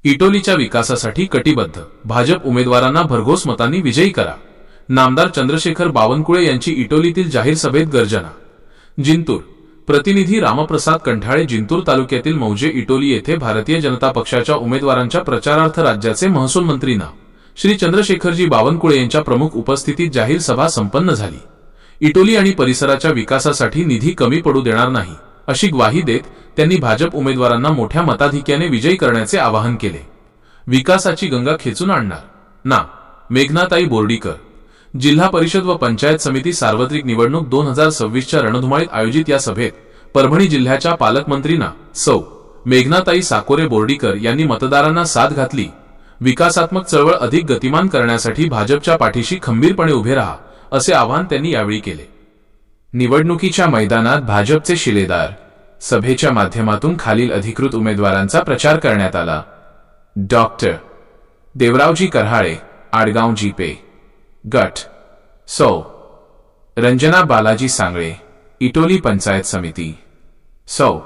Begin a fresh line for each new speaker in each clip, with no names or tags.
इटोलीच्या विकासासाठी कटिबद्ध, भाजप उमेदवारांना भरघोस मतांनी विजयी करा. नामदार चंद्रशेखर बावनकुळे यांची इटोलीतील जाहीर सभेत गर्जना. जिंतूर. प्रतिनिधी रामप्रसाद कंठाळे. जिंतूर तालुक्यातील मौजे इटोली येथे भारतीय जनता पक्षाच्या उमेदवारांच्या प्रचारार्थ राज्याचे महसूल मंत्री ना. श्री चंद्रशेखरजी बावनकुळे यांच्या प्रमुख उपस्थितीत जाहीर सभा संपन्न झाली. इटोली आणि परिसराच्या विकासासाठी निधी कमी पडू देणार नाही, अशी ग्वाही देत त्यांनी भाजप उमेदवारांना मोठ्या मताधिक्याने विजयी करण्याचे आवाहन केले. विकासाची गंगा खेचून आणणार ना. मेघनाताई बोर्डीकर. जिल्हा परिषद व पंचायत समिती सार्वत्रिक निवडणूक 2026च्या रणधुमाळीत आयोजित या सभेत परभणी जिल्ह्याच्या पालकमंत्री ना. सौ. मेघनाताई साकोरे बोर्डीकर यांनी मतदारांना साथ घातली. विकासात्मक चळवळ अधिक गतिमान करण्यासाठी भाजपच्या पाठीशी खंबीरपणे उभे राहा, असे आवाहन त्यांनी यावेळी केले. निवडणुकीच्या मैदानात भाजपचे शिलेदार. सभेच्या माध्यमातून खालील अधिकृत उमेदवारांचा प्रचार करण्यात आला. डॉक्टर देवरावजी करहाळे, आडगाव जीपे गट. सौ. रंजना बालाजी सांगळे, इटोली पंचायत समिती. सौ.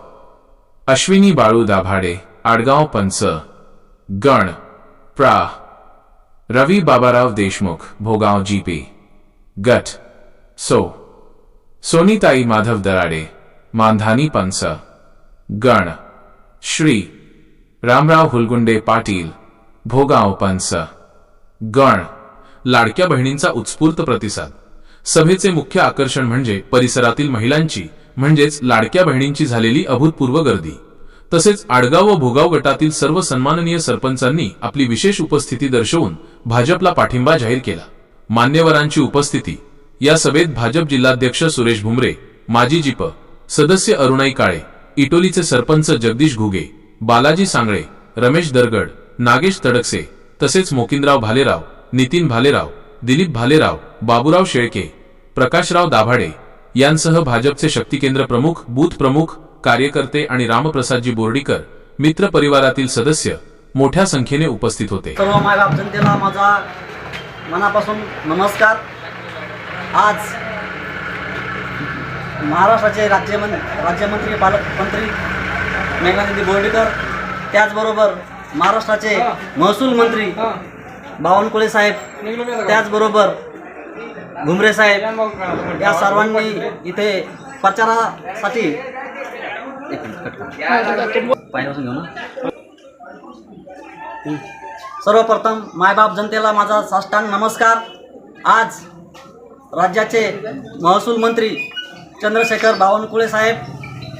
अश्विनी बाळू दाभाडे, आडगाव पंच गण. प्रा. रवी बाबाराव देशमुख, भोगाव जीपे गट. सौ. सोनीताई माधव दराडे, मानधानी पंच गण. श्री रामराव हुलगुंडे पाटील, भोगाव पंच गण. लाडक्या बहिणींचा उत्स्फूर्त प्रतिसाद. सभेचे मुख्य आकर्षण म्हणजे परिसरातील महिलांची म्हणजेच लाडक्या बहिणींची झालेली अभूतपूर्व गर्दी. तसेच आडगाव व भोगाव गटातील सर्व सन्माननीय सरपंचांनी आपली विशेष उपस्थिती दर्शवून भाजपला पाठिंबा जाहीर केला. मान्यवरांची उपस्थिती. या सभेत भाजप जिल्हाध्यक्ष सुरेश भुमरे, माजी जिप सदस्य अरुणाई काळे, इटोलीचे सरपंच जगदीश घुगे, बालाजी सांगळे, रमेश दरगड, नागेश तडकसे, तसेच मोकिंदराव भालेराव, नितीन भालेराव, दिलीप भालेराव, बाबूराव शेळके, प्रकाशराव दाभाडे यांसह भाजपचे शक्ती केंद्र प्रमुख, बूथ प्रमुख, कार्यकर्ते आणि रामप्रसादजी बोर्डीकर मित्र परिवारातील सदस्य मोठ्या संख्येने उपस्थित होते.
सर्व मायबाप जनतेला माझा मनापासून नमस्कार. आज महाराष्ट्राचे राज्यमंत्री पालकमंत्री मेघनाताई बोर्डीकर, त्याचबरोबर महाराष्ट्राचे महसूल मंत्री बावनकुळे साहेब, त्याचबरोबर भुमरे साहेब या सर्वांनी इथे प्रचारासाठी सर्वप्रथम मायबाप जनतेला माझा साष्टांग नमस्कार. आज राज्याचे महसूल मंत्री चंद्रशेखर बावनकुळे साहेब,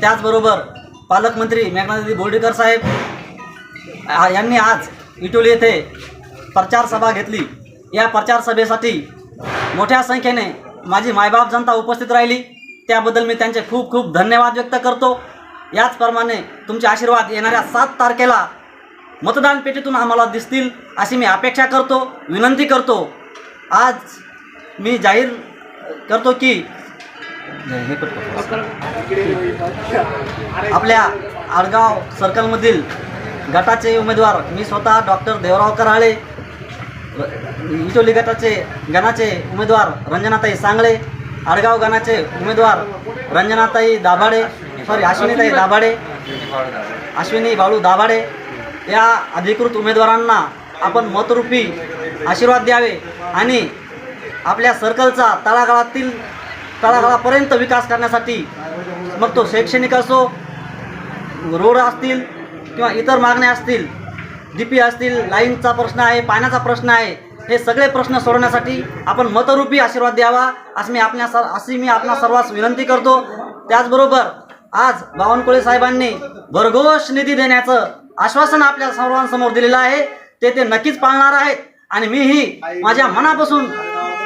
त्याचबरोबर पालकमंत्री मेघनाताई बोर्डीकर साहेब यांनी आज इटोली येथे प्रचार सभा घेतली. या प्रचार सभेसाठी मोठ्या संख्येने माझी मायबाप जनता उपस्थित राहिली, त्याबद्दल मी त्यांचे खूप खूप धन्यवाद व्यक्त करतो. याचप्रमाणे तुमचे आशीर्वाद येणाऱ्या 7 तारखेला मतदान पेटीतून आम्हाला दिसतील अशी मी अपेक्षा करतो, विनंती करतो. आज मी जाहीर करतो की आपल्या आडगाव सर्कलमधील गटाचे उमेदवार मी स्वतः डॉक्टर देवराव करहाळे, इटोली गणाचे उमेदवार रंजनाताई सांगळे, आडगाव गणाचे उमेदवार अश्विनी बाळू दाभाडे या अधिकृत उमेदवारांना आपण मतरूपी आशीर्वाद द्यावे आणि आपल्या सर्कलचा तळागाळापर्यंत विकास करण्यासाठी, मग तो शैक्षणिक असो, रोड असतील किंवा इतर मागण्या असतील, डीपी असतील, लाईनचा प्रश्न आहे, पाण्याचा प्रश्न आहे, हे सगळे प्रश्न सोडवण्यासाठी आपण मतरूपी आशीर्वाद द्यावा अशी मी आपणा सर्वांस विनंती करतो. त्याचबरोबर आज बावनकुळे साहेबांनी भरघोस निधी देण्याचं आश्वासन आपल्या सर्वांसमोर दिलेलं आहे, ते नक्कीच पाळणार आहेत आणि मीही माझ्या मनापासून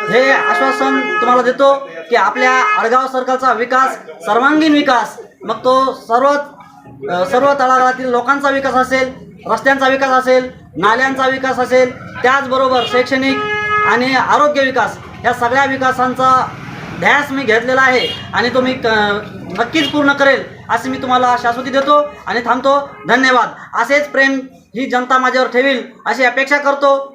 हे आश्वासन तुम्हाला देतो की आपल्या आडगाव सर्कलचा विकास, सर्वांगीण विकास, मग तो सर्व तळागाळातील लोकांचा विकास असेल, रस्त्यांचा विकास असेल, नाल्यांचा विकास असेल, त्याचबरोबर शैक्षणिक आणि आरोग्य विकास, या सगळ्या विकासांचा ध्यास मी घेतलेला आहे आणि तो मी नक्कीच पूर्ण करेल अशी मी तुम्हाला शाश्वती देतो आणि थांबतो. धन्यवाद. असेच प्रेम ही जनता माझ्यावर ठेवील अशी अपेक्षा करतो.